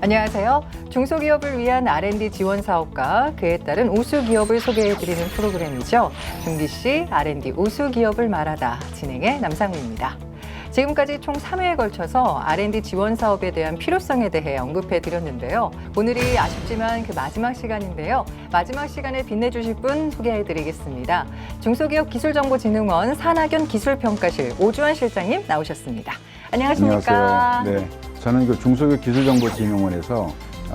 안녕하세요. 중소기업을 위한 R&D 지원 사업과 그에 따른 우수기업을 소개해드리는 프로그램이죠. 중기씨 R&D 우수기업을 말하다 진행의 남상우입니다. 지금까지 총 3회에 걸쳐서 R&D 지원 사업에 대한 필요성에 대해 언급해드렸는데요. 오늘이 아쉽지만 그 마지막 시간인데요. 마지막 시간에 빛내주실 분 소개해드리겠습니다. 중소기업기술정보진흥원 산학연 기술평가실 오주환 실장님 나오셨습니다. 안녕하십니까? 안녕하세요. 네, 저는 중소기업기술정보진흥원에서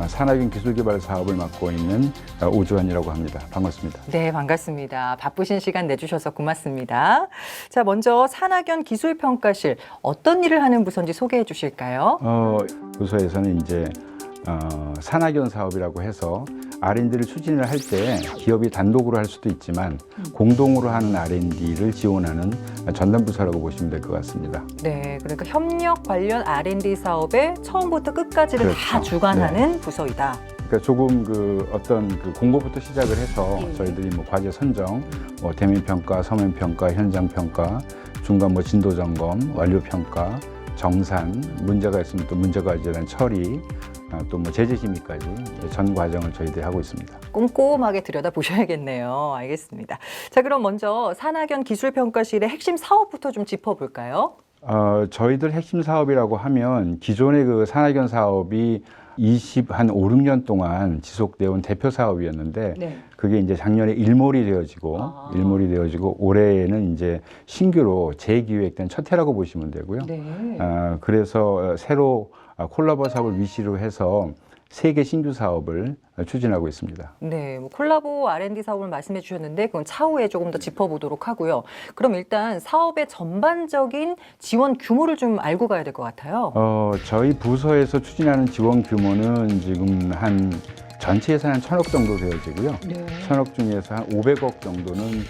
산학연 기술개발 사업을 맡고 있는 오주환이라고 합니다. 반갑습니다. 네, 반갑습니다. 바쁘신 시간 내주셔서 고맙습니다. 자, 먼저 산학연 기술평가실 어떤 일을 하는 부서인지 소개해 주실까요? 부서에서는 이제 산학연 사업이라고 해서 R&D를 추진을 할 때 기업이 단독으로 할 수도 있지만 공동으로 하는 R&D를 지원하는 전담부서라고 보시면 될 것 같습니다. 네, 그러니까 협력 관련 R&D 사업에 처음부터 끝까지를 그렇죠. 다 주관하는 부서이다. 그러니까 조금 어떤 공고부터 시작을 해서 저희들이 과제 선정, 대면 평가, 서면 평가, 현장 평가, 중간 진도 점검, 완료 평가, 정산, 문제가 있으면 또 문제 과제에 대한 처리, 또 제재 심의까지 전 과정을 저희들이 하고 있습니다. 꼼꼼하게 들여다보셔야겠네요. 알겠습니다. 자, 그럼 먼저 산학연 기술평가실의 핵심 사업부터 좀 짚어볼까요? 저희들 핵심 사업이라고 하면 기존의 산학연 사업이 한 5, 6년 동안 지속되어 온 대표 사업이었는데 네. 그게 이제 작년에 일몰이 되어지고 올해에는 이제 신규로 재기획된 첫 해라고 보시면 되고요. 네. 그래서 새로 콜라보 사업을 위시로 해서 3개 신규 사업을 추진하고 있습니다. 네, 콜라보 R&D 사업을 말씀해 주셨는데 그건 차후에 조금 더 짚어보도록 하고요. 그럼 일단 사업의 전반적인 지원 규모를 좀 알고 가야 될 것 같아요. 저희 부서에서 추진하는 지원 규모는 지금 전체 예산은 1,000억 정도 되어지고요. 네. 1,000억 중에서 한 500억 정도는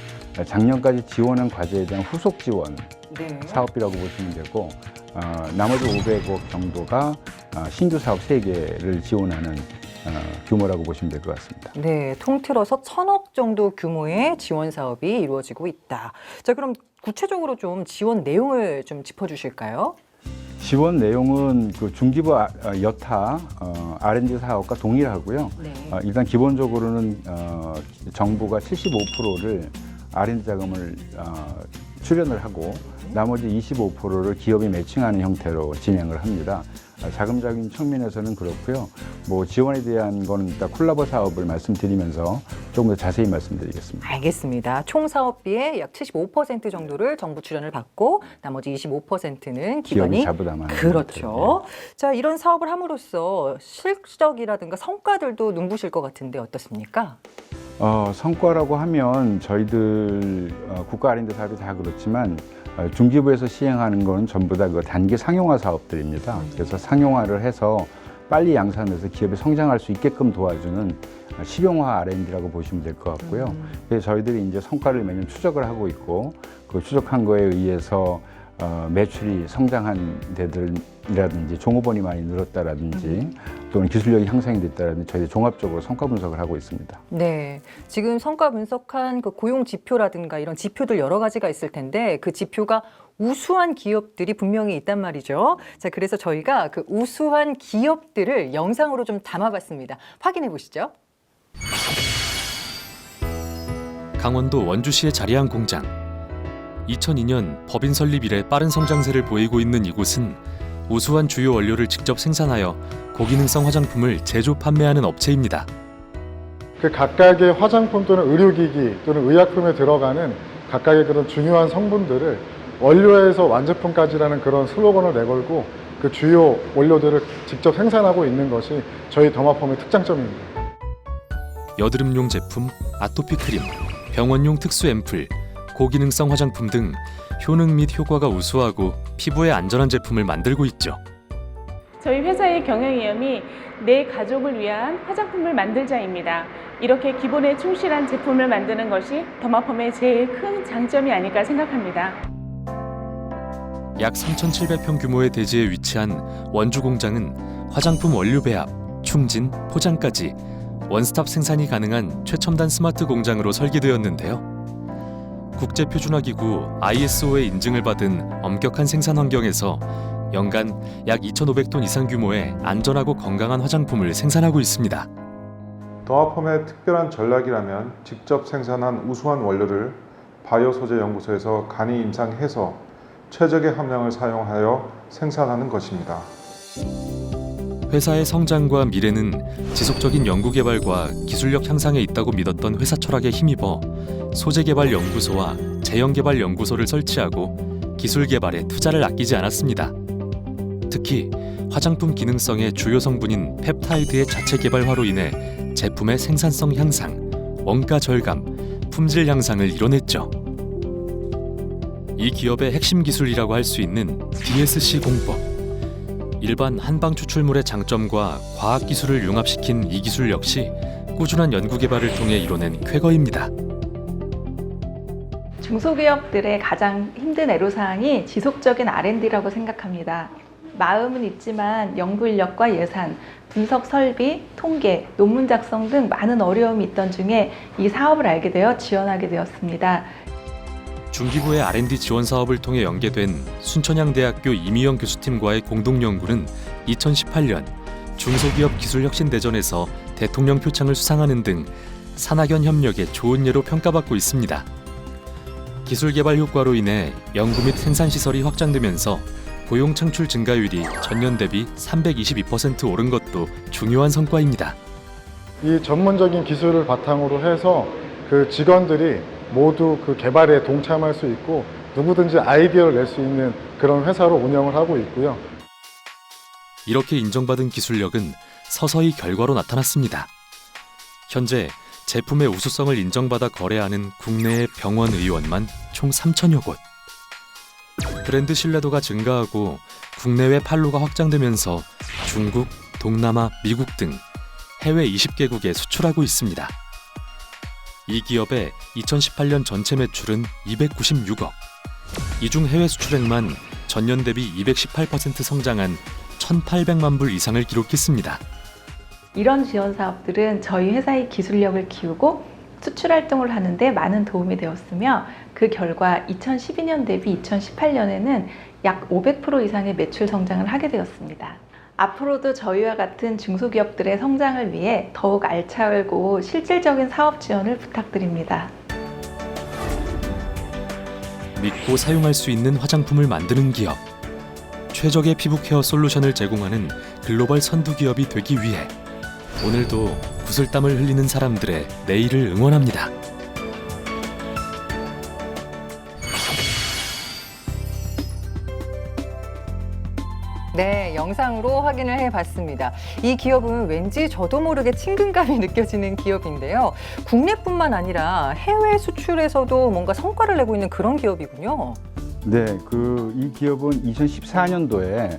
작년까지 지원한 과제에 대한 후속 지원 사업비라고 보시면 되고 나머지 500억 정도가 신규 사업 3개를 지원하는 규모라고 보시면 될 것 같습니다. 네, 통틀어서 1,000억 정도 규모의 지원 사업이 이루어지고 있다. 자, 그럼 구체적으로 좀 지원 내용을 좀 짚어주실까요? 지원 내용은 중기부 여타 R&D 사업과 동일하고요. 네. 일단 기본적으로는 정부가 75%를 R&D 자금을 출연을 하고 나머지 25%를 기업이 매칭하는 형태로 진행을 합니다. 자금적인 측면에서는 그렇고요. 지원에 대한 거는 일단 콜라보 사업을 말씀드리면서 조금 더 자세히 말씀드리겠습니다. 알겠습니다. 총 사업비의 약 75% 정도를 정부 출연을 받고 나머지 25%는 기관이 자부담하는 그렇죠. 자, 이런 사업을 함으로써 실적이라든가 성과들도 눈부실 것 같은데 어떻습니까? 성과라고 하면 저희들 국가 R&D 사업이 다 그렇지만 중기부에서 시행하는 건 전부 다 단기 상용화 사업들입니다. 그래서 상용화를 해서 빨리 양산해서 기업이 성장할 수 있게끔 도와주는 실용화 R&D라고 보시면 될 것 같고요. 그래서 저희들이 이제 성과를 매년 추적을 하고 있고 그 추적한 거에 의해서 매출이 성장한 데들이라든지 종업원이 많이 늘었다라든지 또는 기술력이 향상이 됐다라든지 저희들이 종합적으로 성과 분석을 하고 있습니다. 네, 지금 성과 분석한 그 고용 지표라든가 이런 지표들 여러 가지가 있을 텐데 그 지표가 우수한 기업들이 분명히 있단 말이죠. 자, 그래서 저희가 그 우수한 기업들을 영상으로 좀 담아봤습니다. 확인해 보시죠. 강원도 원주시에 자리한 공장. 2002년 법인 설립 이래 빠른 성장세를 보이고 있는 이곳은 우수한 주요 원료를 직접 생산하여 고기능성 화장품을 제조 판매하는 업체입니다. 그 각각의 화장품 또는 의료기기 또는 의약품에 들어가는 각각의 그런 중요한 성분들을 원료에서 완제품까지라는 그런 슬로건을 내걸고 그 주요 원료들을 직접 생산하고 있는 것이 저희 더마펌의 특장점입니다. 여드름용 제품, 아토피 크림, 병원용 특수 앰플, 고기능성 화장품 등 효능 및 효과가 우수하고 피부에 안전한 제품을 만들고 있죠. 저희 회사의 경영이념이 내 가족을 위한 화장품을 만들자입니다. 이렇게 기본에 충실한 제품을 만드는 것이 더마펌의 제일 큰 장점이 아닐까 생각합니다. 약 3,700평 규모의 대지에 위치한 원주 공장은 화장품 원료 배합, 충진, 포장까지 원스톱 생산이 가능한 최첨단 스마트 공장으로 설계되었는데요. 국제표준화기구 ISO의 인증을 받은 엄격한 생산 환경에서 연간 약 2,500톤 이상 규모의 안전하고 건강한 화장품을 생산하고 있습니다. 더마펌의 특별한 전략이라면 직접 생산한 우수한 원료를 바이오 소재 연구소에서 간이 임상해서 최적의 함량을 사용하여 생산하는 것입니다. 회사의 성장과 미래는 지속적인 연구 개발과 기술력 향상에 있다고 믿었던 회사 철학에 힘입어 소재개발연구소와 제형개발연구소를 설치하고 기술 개발에 투자를 아끼지 않았습니다. 특히 화장품 기능성의 주요 성분인 펩타이드의 자체 개발화로 인해 제품의 생산성 향상, 원가 절감, 품질 향상을 이뤄냈죠. 이 기업의 핵심 기술이라고 할 수 있는 DSC 공법. 일반 한방 추출물의 장점과 과학 기술을 융합시킨 이 기술 역시 꾸준한 연구 개발을 통해 이뤄낸 쾌거입니다. 중소기업들의 가장 힘든 애로사항이 지속적인 R&D라고 생각합니다. 마음은 있지만 연구 인력과 예산, 분석 설비, 통계, 논문 작성 등 많은 어려움이 있던 중에 이 사업을 알게 되어 지원하게 되었습니다. 중기부의 R&D 지원 사업을 통해 연계된 순천향대학교 이미영 교수팀과의 공동 연구는 2018년 중소기업 기술혁신대전에서 대통령 표창을 수상하는 등 산학연 협력의 좋은 예로 평가받고 있습니다. 기술 개발 효과로 인해 연구 및 생산 시설이 확장되면서 고용 창출 증가율이 전년 대비 322% 오른 것도 중요한 성과입니다. 이 전문적인 기술을 바탕으로 해서 그 직원들이 모두 그 개발에 동참할 수 있고 누구든지 아이디어를 낼 수 있는 그런 회사로 운영을 하고 있고요. 이렇게 인정받은 기술력은 서서히 결과로 나타났습니다. 현재 제품의 우수성을 인정받아 거래하는 국내의 병원 의원만 총 3,000여 곳. 브랜드 신뢰도가 증가하고 국내외 판로가 확장되면서 중국, 동남아, 미국 등 해외 20개국에 수출하고 있습니다. 이 기업의 2018년 전체 매출은 296억. 이 중 해외 수출액만 전년 대비 218% 성장한 1,800만 불 이상을 기록했습니다. 이런 지원 사업들은 저희 회사의 기술력을 키우고 수출 활동을 하는데 많은 도움이 되었으며 그 결과 2012년 대비 2018년에는 약 500% 이상의 매출 성장을 하게 되었습니다. 앞으로도 저희와 같은 중소기업들의 성장을 위해 더욱 알차고 실질적인 사업 지원을 부탁드립니다. 믿고 사용할 수 있는 화장품을 만드는 기업. 최적의 피부 케어 솔루션을 제공하는 글로벌 선두 기업이 되기 위해 오늘도 구슬땀을 흘리는 사람들의 내일을 응원합니다. 네, 영상으로 확인을 해봤습니다. 이 기업은 왠지 저도 모르게 친근감이 느껴지는 기업인데요. 국내뿐만 아니라 해외 수출에서도 뭔가 성과를 내고 있는 그런 기업이군요. 네, 이 기업은 2014년도에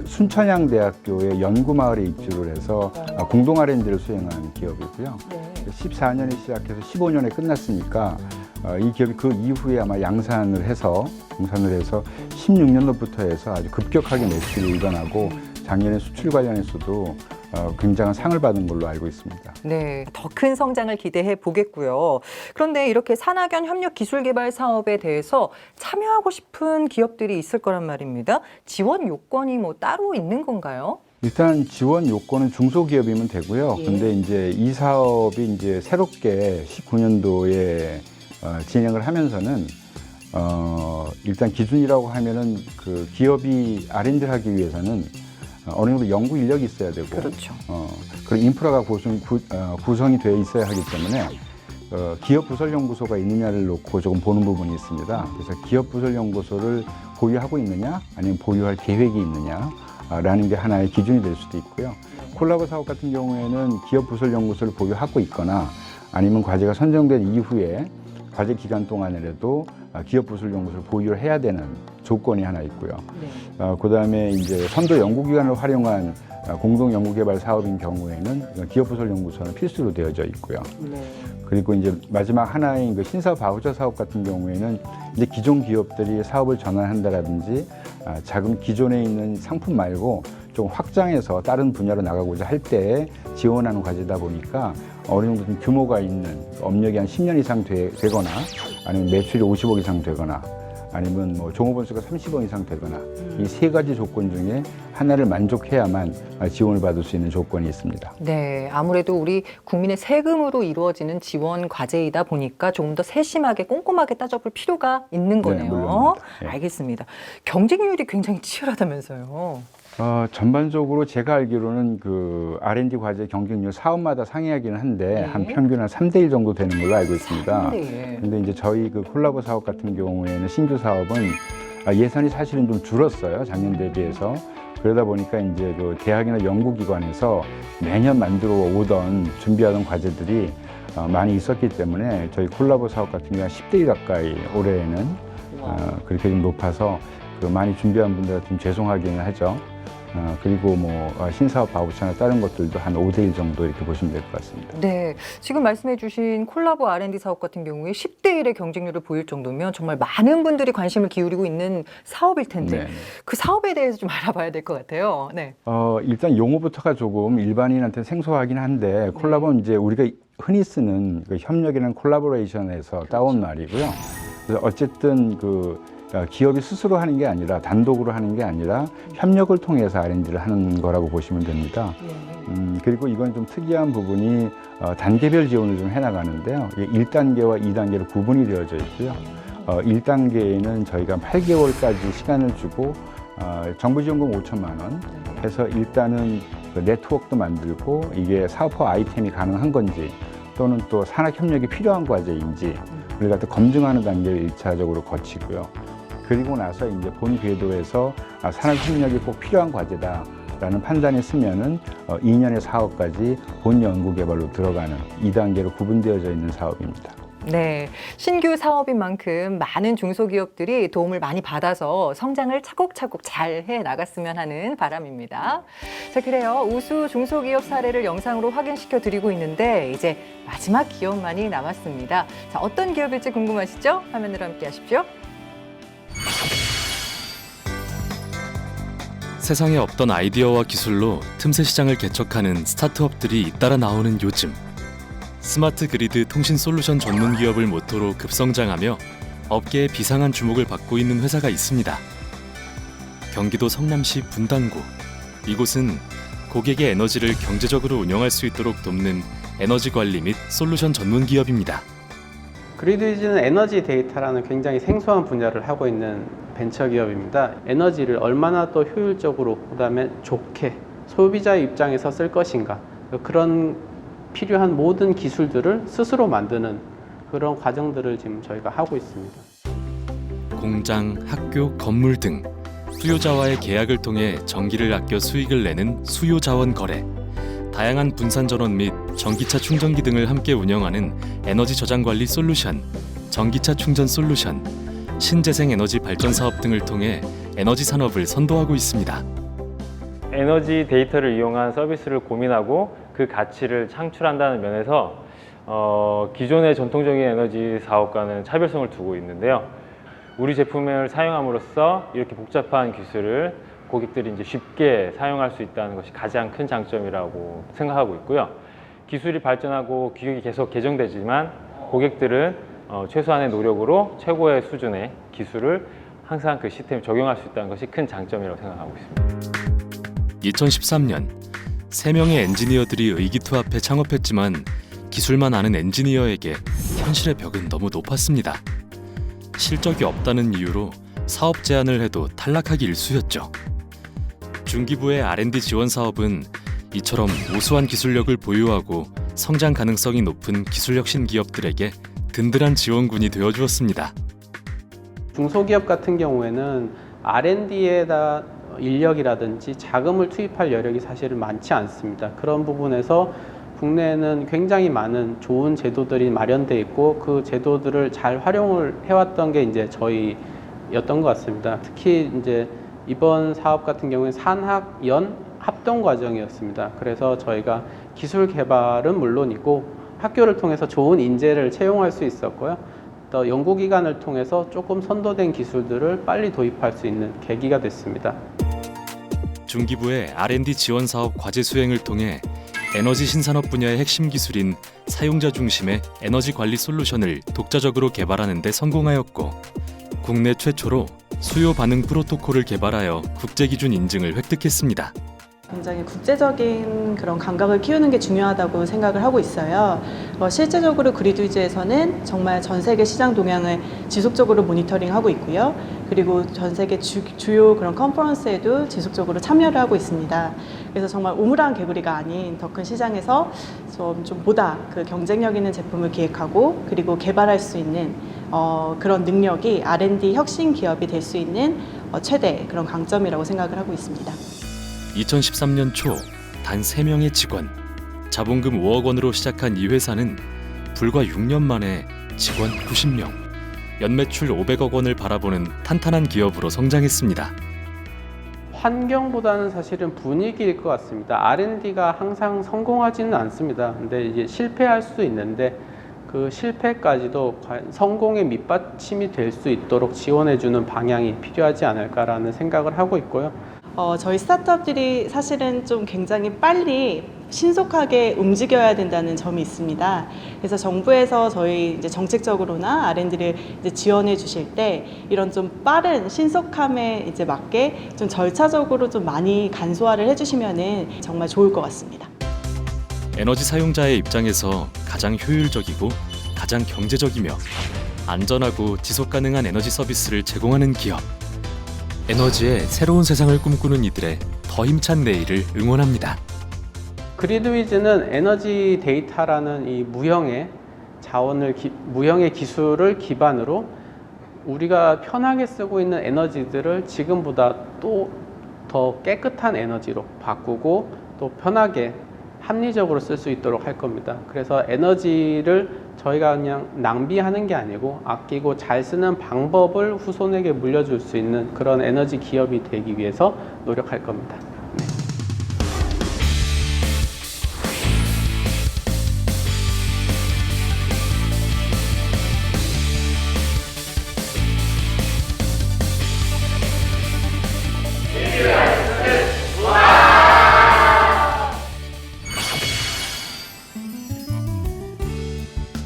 순천향대학교의 연구마을에 입주를 해서 공동 R&D를 수행한 기업이고요. 네. 14년에 시작해서 15년에 끝났으니까 이 기업이 그 이후에 아마 양산을 해서 16년도부터 해서 아주 급격하게 매출이 일어나고 작년에 수출 관련해서도 굉장한 상을 받은 걸로 알고 있습니다. 네, 더 큰 성장을 기대해 보겠고요. 그런데 이렇게 산학연 협력 기술 개발 사업에 대해서 참여하고 싶은 기업들이 있을 거란 말입니다. 지원 요건이 뭐 따로 있는 건가요? 일단 지원 요건은 중소기업이면 되고요. 예. 근데 이제 이 사업이 이제 새롭게 19년도에 진행을 하면서는 일단 기준이라고 하면은 그 기업이 R&D를 하기 위해서는 어느 정도 연구 인력이 있어야 되고, 그렇죠. 그리고 인프라가 구성이 되어 있어야 하기 때문에 기업 부설 연구소가 있느냐를 놓고 조금 보는 부분이 있습니다. 그래서 기업 부설 연구소를 보유하고 있느냐, 아니면 보유할 계획이 있느냐라는 게 하나의 기준이 될 수도 있고요. 콜라보 사업 같은 경우에는 기업 부설 연구소를 보유하고 있거나 아니면 과제가 선정된 이후에 과제 기간 동안이라도 기업 부설 연구소를 보유를 해야 되는 조건이 하나 있고요. 네. 그다음에 이제 선도 연구기관을 활용한 공동 연구개발 사업인 경우에는 기업 부설 연구소는 필수로 되어져 있고요. 네. 그리고 이제 마지막 하나인 그 신사업 바우처 사업 같은 경우에는 이제 기존 기업들이 사업을 전환한다라든지 자금 기존에 있는 상품 말고 좀 확장해서 다른 분야로 나가고자 할 때 지원하는 과제다 보니까 어느 정도 좀 규모가 있는 업력이 한 10년 이상 되거나 아니면 매출이 50억 이상 되거나 아니면 뭐 종업원 수가 30원 이상 되거나 이 세 가지 조건 중에 하나를 만족해야만 지원을 받을 수 있는 조건이 있습니다. 네, 아무래도 우리 국민의 세금으로 이루어지는 지원 과제이다 보니까 조금 더 세심하게 꼼꼼하게 따져볼 필요가 있는 거네요. 물론입니다. 예. 알겠습니다. 경쟁률이 굉장히 치열하다면서요. 전반적으로 제가 알기로는 그 R&D 과제 경쟁률 사업마다 상이하기는 한데 네. 한 평균 한 3대1 정도 되는 걸로 알고 있습니다. 3대1. 근데 이제 저희 그 콜라보 사업 같은 경우에는 신규 사업은 예산이 사실은 좀 줄었어요. 작년 대비해서. 그러다 보니까 이제 그 대학이나 연구기관에서 매년 만들어 오던 준비하던 과제들이 많이 있었기 때문에 저희 콜라보 사업 같은 경우는 10대1 가까이 올해에는 그렇게 좀 높아서 그 많이 준비한 분들한테 좀 죄송하기는 하죠. 그리고 뭐 신사업 바우처나 다른 것들도 한 5대1 정도 이렇게 보시면 될 것 같습니다. 네, 지금 말씀해 주신 콜라보 R&D 사업 같은 경우에 10대1의 경쟁률을 보일 정도면 정말 많은 분들이 관심을 기울이고 있는 사업일 텐데 네. 그 사업에 대해서 좀 알아봐야 될 것 같아요. 네. 일단 용어부터가 조금 일반인한테 생소하긴 한데 콜라보는 이제 우리가 흔히 쓰는 그 협력이라는 콜라보레이션에서 따온 말이고요. 그래서 어쨌든 그 기업이 스스로 하는 게 아니라 단독으로 하는 게 아니라 협력을 통해서 R&D를 하는 거라고 보시면 됩니다. 그리고 이건 좀 특이한 부분이 단계별 지원을 좀 해나가는데요. 1단계와 2단계로 구분이 되어져 있고요. 1단계에는 저희가 8개월까지 시간을 주고 정부 지원금 5천만 원 해서 일단은 그 네트워크도 만들고 이게 사업화 아이템이 가능한 건지 또는 또 산학 협력이 필요한 과제인지 우리 갖다 검증하는 단계를 1차적으로 거치고요. 그리고 나서 이제 본 궤도에서 산학 협력이 꼭 필요한 과제다라는 판단이 쓰면은 2년의 사업까지 본 연구 개발로 들어가는 2단계로 구분되어져 있는 사업입니다. 네, 신규 사업인 만큼 많은 중소기업들이 도움을 많이 받아서 성장을 차곡차곡 잘 해 나갔으면 하는 바람입니다. 자, 그래요. 우수 중소기업 사례를 영상으로 확인시켜 드리고 있는데 이제 마지막 기업만이 남았습니다. 자, 어떤 기업일지 궁금하시죠? 화면으로 함께 하십시오. 세상에 없던 아이디어와 기술로 틈새 시장을 개척하는 스타트업들이 잇따라 나오는 요즘. 스마트 그리드 통신 솔루션 전문 기업을 모토로 급성장하며 업계의 비상한 주목을 받고 있는 회사가 있습니다. 경기도 성남시 분당구. 이곳은 고객의 에너지를 경제적으로 운영할 수 있도록 돕는 에너지 관리 및 솔루션 전문 기업입니다. 그리드위즈는 에너지 데이터라는 굉장히 생소한 분야를 하고 있는 벤처 기업입니다. 에너지를 얼마나 더 효율적으로, 그다음에 좋게 소비자의 입장에서 쓸 것인가, 그런 필요한 모든 기술들을 스스로 만드는 그런 과정들을 지금 저희가 하고 있습니다. 공장, 학교, 건물 등 수요자와의 계약을 통해 전기를 아껴 수익을 내는 수요자원 거래, 다양한 분산 전원 및 전기차 충전기 등을 함께 운영하는 에너지 저장 관리 솔루션, 전기차 충전 솔루션, 신재생 에너지 발전 사업 등을 통해 에너지 산업을 선도하고 있습니다. 에너지 데이터를 이용한 서비스를 고민하고 그 가치를 창출한다는 면에서 기존의 전통적인 에너지 사업과는 차별성을 두고 있는데요. 우리 제품을 사용함으로써 이렇게 복잡한 기술을 고객들이 이제 쉽게 사용할 수 있다는 것이 가장 큰 장점이라고 생각하고 있고요. 기술이 발전하고 규격이 계속 개정되지만 고객들은 최소한의 노력으로 최고의 수준의 기술을 항상 그 시스템에 적용할 수 있다는 것이 큰 장점이라고 생각하고 있습니다. 2013년 3명의 엔지니어들이 의기투합해 창업했지만 기술만 아는 엔지니어에게 현실의 벽은 너무 높았습니다. 실적이 없다는 이유로 사업 제안을 해도 탈락하기 일쑤였죠. 중기부의 R&D 지원 사업은 이처럼 우수한 기술력을 보유하고 성장 가능성이 높은 기술혁신 기업들에게 든든한 지원군이 되어주었습니다. 중소기업 같은 경우에는 R&D에다 인력이라든지 자금을 투입할 여력이 사실은 많지 않습니다. 그런 부분에서 국내에는 굉장히 많은 좋은 제도들이 마련돼 있고 그 제도들을 잘 활용을 해왔던 게 이제 저희였던 것 같습니다. 특히 이제 이번 사업 같은 경우에 산학연 합동 과정이었습니다. 그래서 저희가 기술 개발은 물론이고 학교를 통해서 좋은 인재를 채용할 수 있었고요. 또 연구기관을 통해서 조금 선도된 기술들을 빨리 도입할 수 있는 계기가 됐습니다. 중기부의 R&D 지원 사업 과제 수행을 통해 에너지 신산업 분야의 핵심 기술인 사용자 중심의 에너지 관리 솔루션을 독자적으로 개발하는 데 성공하였고 국내 최초로 수요 반응 프로토콜을 개발하여 국제 기준 인증을 획득했습니다. 굉장히 국제적인 그런 감각을 키우는 게 중요하다고 생각을 하고 있어요. 실제적으로 그리드위즈에서는 정말 전 세계 시장 동향을 지속적으로 모니터링하고 있고요. 그리고 전 세계 주요 그런 컨퍼런스에도 지속적으로 참여를 하고 있습니다. 그래서 정말 오물한 개구리가 아닌 더 큰 시장에서 좀 보다 그 경쟁력 있는 제품을 기획하고 그리고 개발할 수 있는 그런 능력이 R&D 혁신 기업이 될 수 있는 최대 그런 강점이라고 생각을 하고 있습니다. 2013년 초 단 3명의 직원, 자본금 5억 원으로 시작한 이 회사는 불과 6년 만에 직원 90명, 연매출 500억 원을 바라보는 탄탄한 기업으로 성장했습니다. 환경보다는 사실은 분위기일 것 같습니다. R&D가 항상 성공하지는 않습니다. 근데 이제 실패할 수도 있는데 그 실패까지도 과연 성공의 밑받침이 될 수 있도록 지원해주는 방향이 필요하지 않을까라는 생각을 하고 있고요. 저희 스타트업들이 사실은 좀 굉장히 빨리 신속하게 움직여야 된다는 점이 있습니다. 그래서 정부에서 저희 이제 정책적으로나 R&D를 이제 지원해 주실 때 이런 좀 빠른 신속함에 이제 맞게 좀 절차적으로 좀 많이 간소화를 해주시면은 정말 좋을 것 같습니다. 에너지 사용자의 입장에서 가장 효율적이고 가장 경제적이며 안전하고 지속 가능한 에너지 서비스를 제공하는 기업. 에너지의 새로운 세상을 꿈꾸는 이들의 더 힘찬 내일을 응원합니다. 그리드위즈는 에너지 데이터라는 이 무형의 무형의 기술을 기반으로 우리가 편하게 쓰고 있는 에너지들을 지금보다 또 더 깨끗한 에너지로 바꾸고 또 편하게 합리적으로 쓸 수 있도록 할 겁니다. 그래서 에너지를 저희가 그냥 낭비하는 게 아니고 아끼고 잘 쓰는 방법을 후손에게 물려줄 수 있는 그런 에너지 기업이 되기 위해서 노력할 겁니다.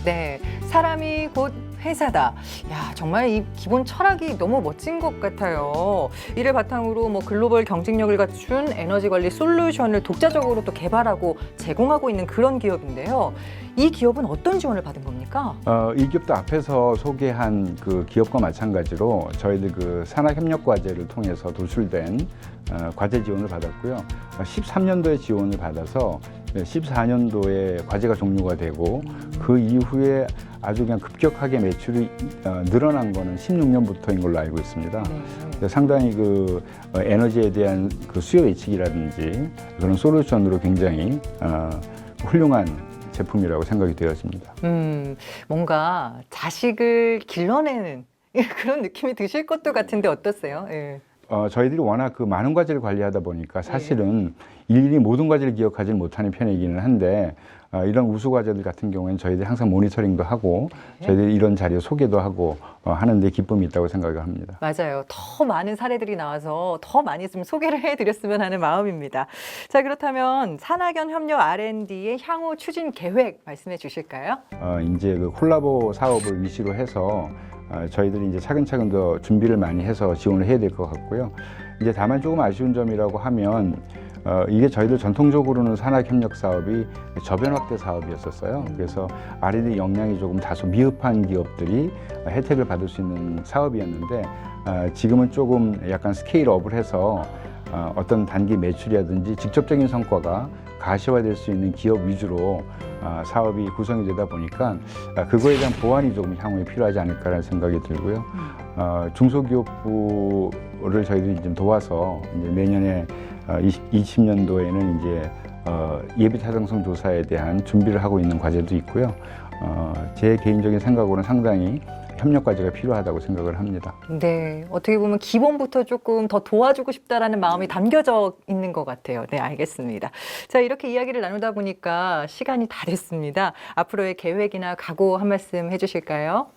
네, 사람이 곧 회사다. 야, 정말 이 기본 철학이 너무 멋진 것 같아요. 이를 바탕으로 뭐 글로벌 경쟁력을 갖춘 에너지 관리 솔루션을 독자적으로 또 개발하고 제공하고 있는 그런 기업인데요. 이 기업은 어떤 지원을 받은 겁니까? 이 기업도 앞에서 소개한 그 기업과 마찬가지로 저희들 그 산학협력과제를 통해서 도출된 과제 지원을 받았고요. 13년도에 지원을 받아서 14년도에 과제가 종료가 되고 그 이후에 아주 그냥 급격하게 매출이 늘어난 거는 16년부터인 걸로 알고 있습니다. 상당히 그 에너지에 대한 그 수요 예측이라든지 그런 솔루션으로 굉장히 훌륭한 제품이라고 생각이 되었습니다. 뭔가 자식을 길러내는 그런 느낌이 드실 것도 같은데 어떠세요? 예. 저희들이 워낙 그 많은 과제를 관리하다 보니까 사실은 일일이 모든 과제를 기억하지 못하는 편이기는 한데 이런 우수 과제들 같은 경우에는 저희들이 항상 모니터링도 하고 저희들이 이런 자리에 소개도 하고 하는데 기쁨이 있다고 생각을 합니다. 맞아요. 더 많은 사례들이 나와서 더 많이 좀 소개를 해드렸으면 하는 마음입니다. 자, 그렇다면 산학연 협력 R&D의 향후 추진 계획 말씀해 주실까요? 이제 그 콜라보 사업을 위시로 해서 저희들이 이제 차근차근 더 준비를 많이 해서 지원을 해야 될 것 같고요. 이제 다만 조금 아쉬운 점이라고 하면 이게 저희들 전통적으로는 산학협력 사업이 저변 확대 사업이었었어요. 그래서 R&D 역량이 조금 다소 미흡한 기업들이 혜택을 받을 수 있는 사업이었는데 지금은 조금 약간 스케일업을 해서 어떤 단기 매출이라든지 직접적인 성과가 가시화될 수 있는 기업 위주로 사업이 구성이 되다 보니까 그거에 대한 보완이 조금 향후에 필요하지 않을까라는 생각이 들고요. 중소기업부를 저희들이 좀 도와서 이제 내년에 20년도에는 이제 예비 타당성 조사에 대한 준비를 하고 있는 과제도 있고요. 제 개인적인 생각으로는 상당히 협력 과제가 필요하다고 생각을 합니다. 네, 어떻게 보면 기본부터 조금 더 도와주고 싶다라는 마음이 담겨져 있는 것 같아요. 네, 알겠습니다. 자, 이렇게 이야기를 나누다 보니까 시간이 다 됐습니다. 앞으로의 계획이나 각오 한 말씀 해주실까요?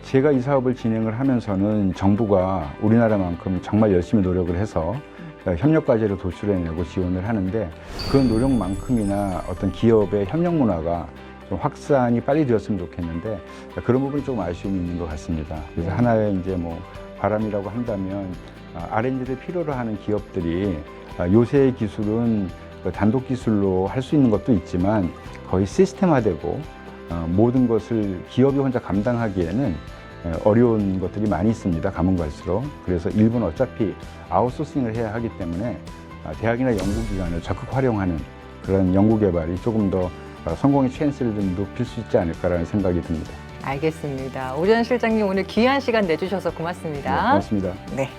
제가 이 사업을 진행을 하면서는 정부가 우리나라만큼 정말 열심히 노력을 해서 협력 과제를 도출해내고 지원을 하는데 그 노력만큼이나 어떤 기업의 협력 문화가 좀 확산이 빨리 되었으면 좋겠는데 그런 부분이 조금 아쉬움이 있는 것 같습니다. 그래서 하나의 이제 뭐 바람이라고 한다면 R&D를 필요로 하는 기업들이 요새의 기술은 단독 기술로 할 수 있는 것도 있지만 거의 시스템화되고 모든 것을 기업이 혼자 감당하기에는 어려운 것들이 많이 있습니다. 가면 갈수록. 그래서 일부는 어차피 아웃소싱을 해야 하기 때문에 대학이나 연구기관을 적극 활용하는 그런 연구개발이 조금 더 성공의 찬스를 좀 높일 수 있지 않을까라는 생각이 듭니다. 알겠습니다. 오전 실장님 오늘 귀한 시간 내주셔서 고맙습니다. 네, 고맙습니다. 네.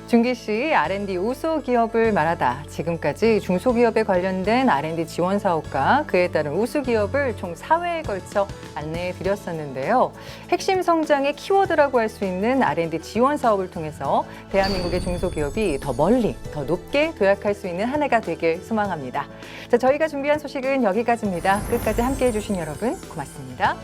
준기 씨, R&D 우수 기업을 말하다. 지금까지 중소기업에 관련된 R&D 지원 사업과 그에 따른 우수 기업을 총 4회에 걸쳐 안내해 드렸었는데요. 핵심 성장의 키워드라고 할 수 있는 R&D 지원 사업을 통해서 대한민국의 중소기업이 더 멀리, 더 높게 도약할 수 있는 한 해가 되길 소망합니다. 자, 저희가 준비한 소식은 여기까지입니다. 끝까지 함께해 주신 여러분 고맙습니다.